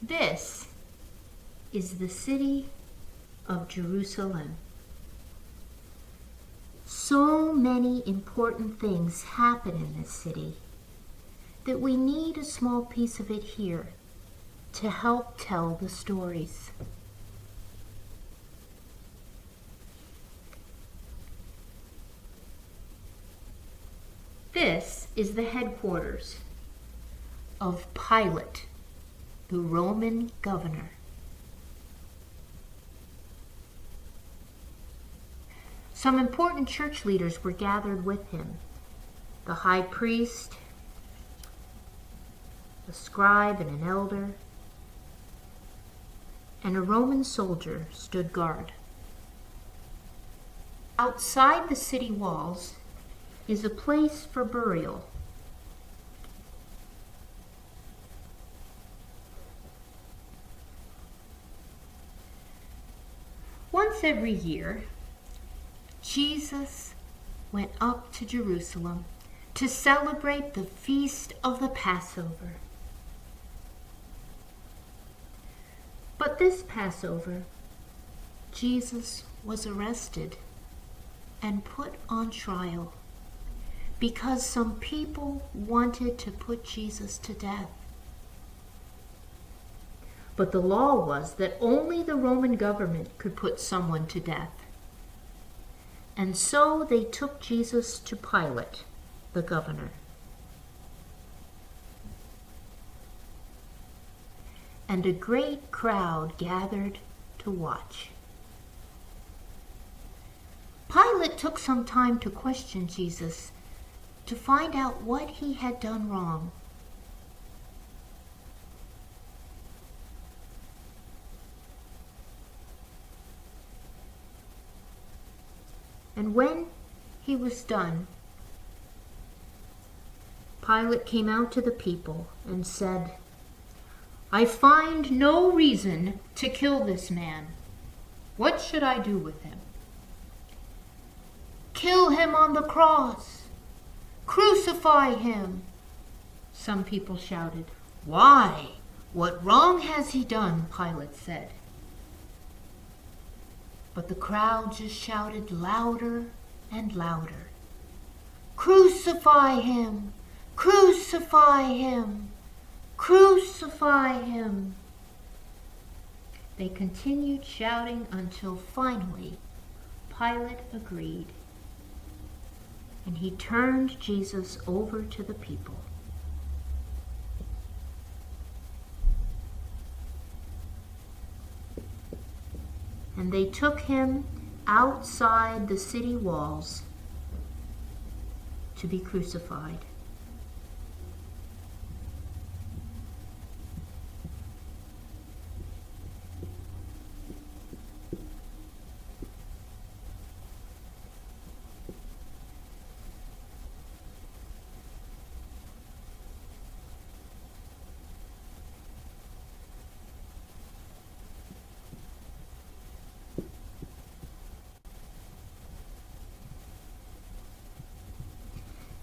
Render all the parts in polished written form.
This is the city of Jerusalem. So many important things happen in this city that we need a small piece of it here to help tell the stories. This is the headquarters of Pilate, the Roman governor. Some important church leaders were gathered with him. The high priest, a scribe and an elder, and a Roman soldier stood guard. Outside the city walls is a place for burial. Once every year, Jesus went up to Jerusalem to celebrate the feast of the Passover. But this Passover, Jesus was arrested and put on trial because some people wanted to put Jesus to death. But the law was that only the Roman government could put someone to death. And so they took Jesus to Pilate, the governor. And a great crowd gathered to watch. Pilate took some time to question Jesus to find out what he had done wrong. And when he was done, Pilate came out to the people and said, "I find no reason to kill this man. What should I do with him?" "Kill him on the cross! Crucify him!" Some people shouted. "Why? What wrong has he done?" Pilate said. But the crowd just shouted louder and louder. "Crucify him! Crucify him! Crucify him!" They continued shouting until finally Pilate agreed. And he turned Jesus over to the people. And they took him outside the city walls to be crucified.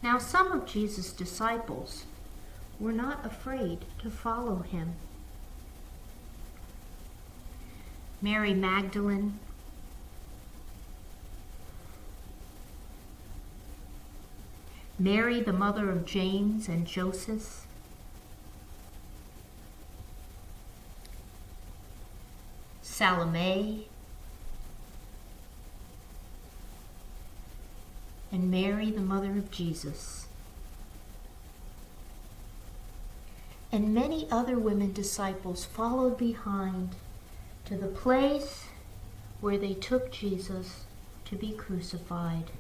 Now some of Jesus' disciples were not afraid to follow him. Mary Magdalene, Mary, the mother of James and Joseph, Salome, and Mary, the mother of Jesus, and many other women disciples followed behind to the place where they took Jesus to be crucified.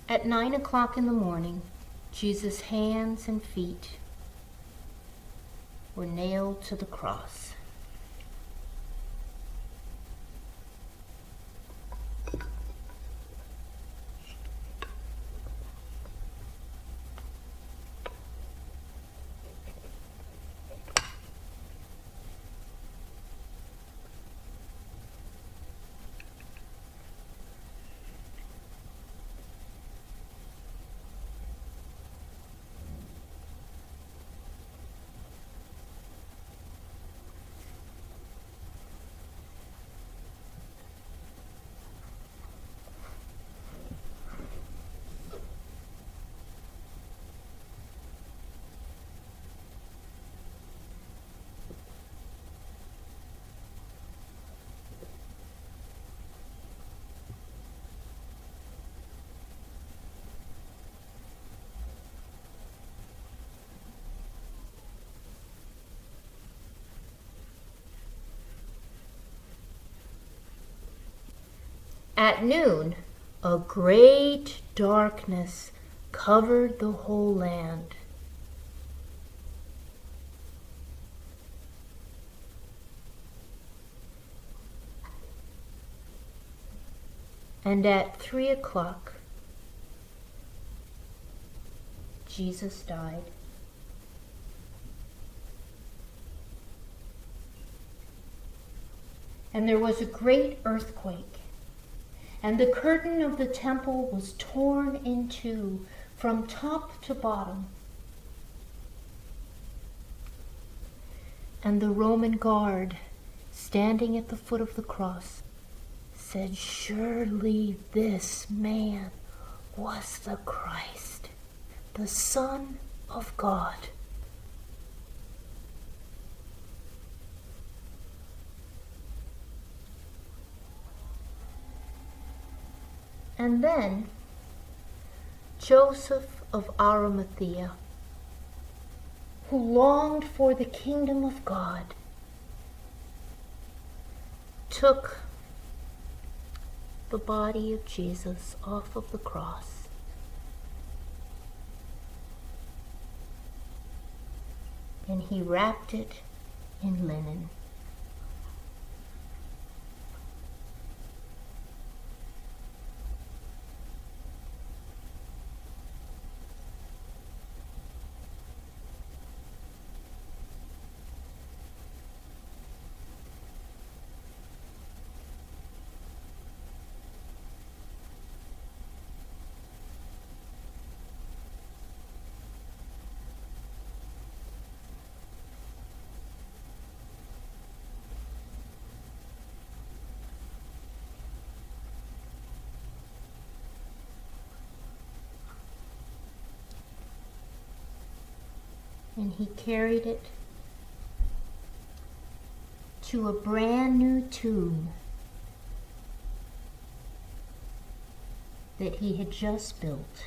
At 9 o'clock in the morning, Jesus' hands and feet were nailed to the cross. At noon, a great darkness covered the whole land. And at 3 o'clock, Jesus died. And there was a great earthquake. And the curtain of the temple was torn in two from top to bottom. And the Roman guard, standing at the foot of the cross, said, "Surely this man was the Christ, the Son of God." And then Joseph of Arimathea, who longed for the kingdom of God, took the body of Jesus off of the cross and he wrapped it in linen. And he carried it to a brand new tomb that he had just built.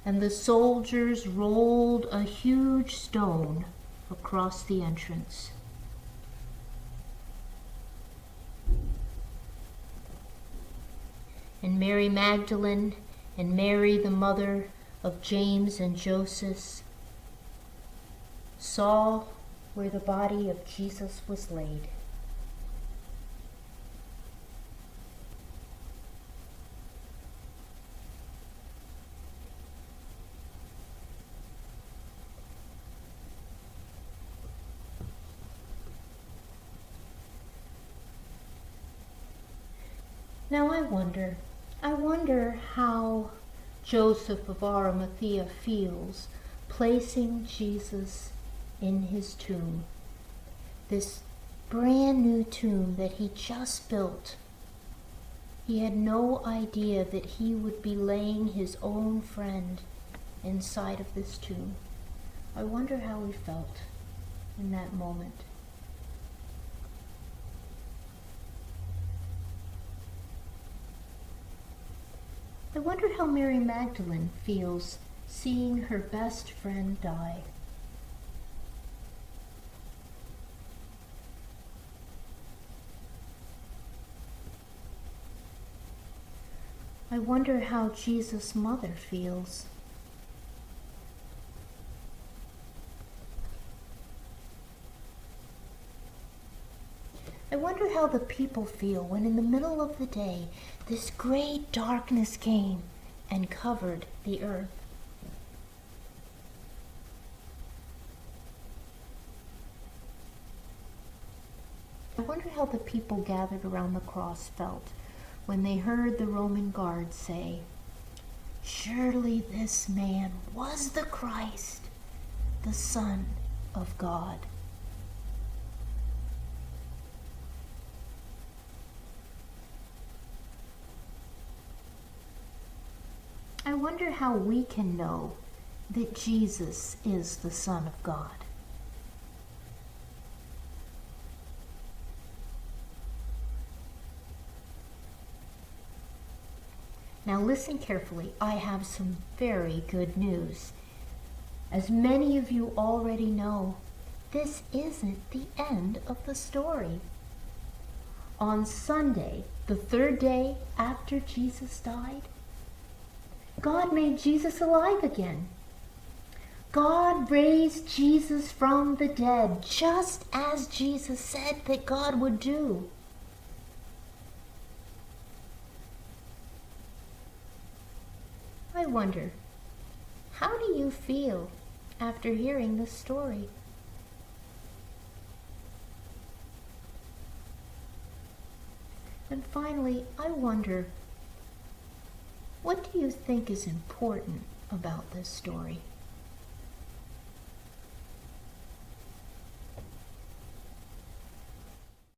And the soldiers rolled a huge stone across the entrance. And Mary Magdalene and Mary, the mother of James and Joseph, saw where the body of Jesus was laid. Now I wonder how Joseph of Arimathea feels placing Jesus in his tomb, this brand new tomb that he just built. He had no idea that he would be laying his own friend inside of this tomb. I wonder how he felt in that moment. I wonder how Mary Magdalene feels seeing her best friend die. I wonder how Jesus' mother feels. I wonder how the people feel when in the middle of the day this great darkness came and covered the earth. I wonder how the people gathered around the cross felt when they heard the Roman guards say, "Surely this man was the Christ, the Son of God." I wonder how we can know that Jesus is the Son of God. Now listen carefully. I have some very good news. As many of you already know, this isn't the end of the story. On Sunday, the third day after Jesus died, God made Jesus alive again. God raised Jesus from the dead, just as Jesus said that God would do. I wonder, how do you feel after hearing this story? And finally, I wonder, what do you think is important about this story?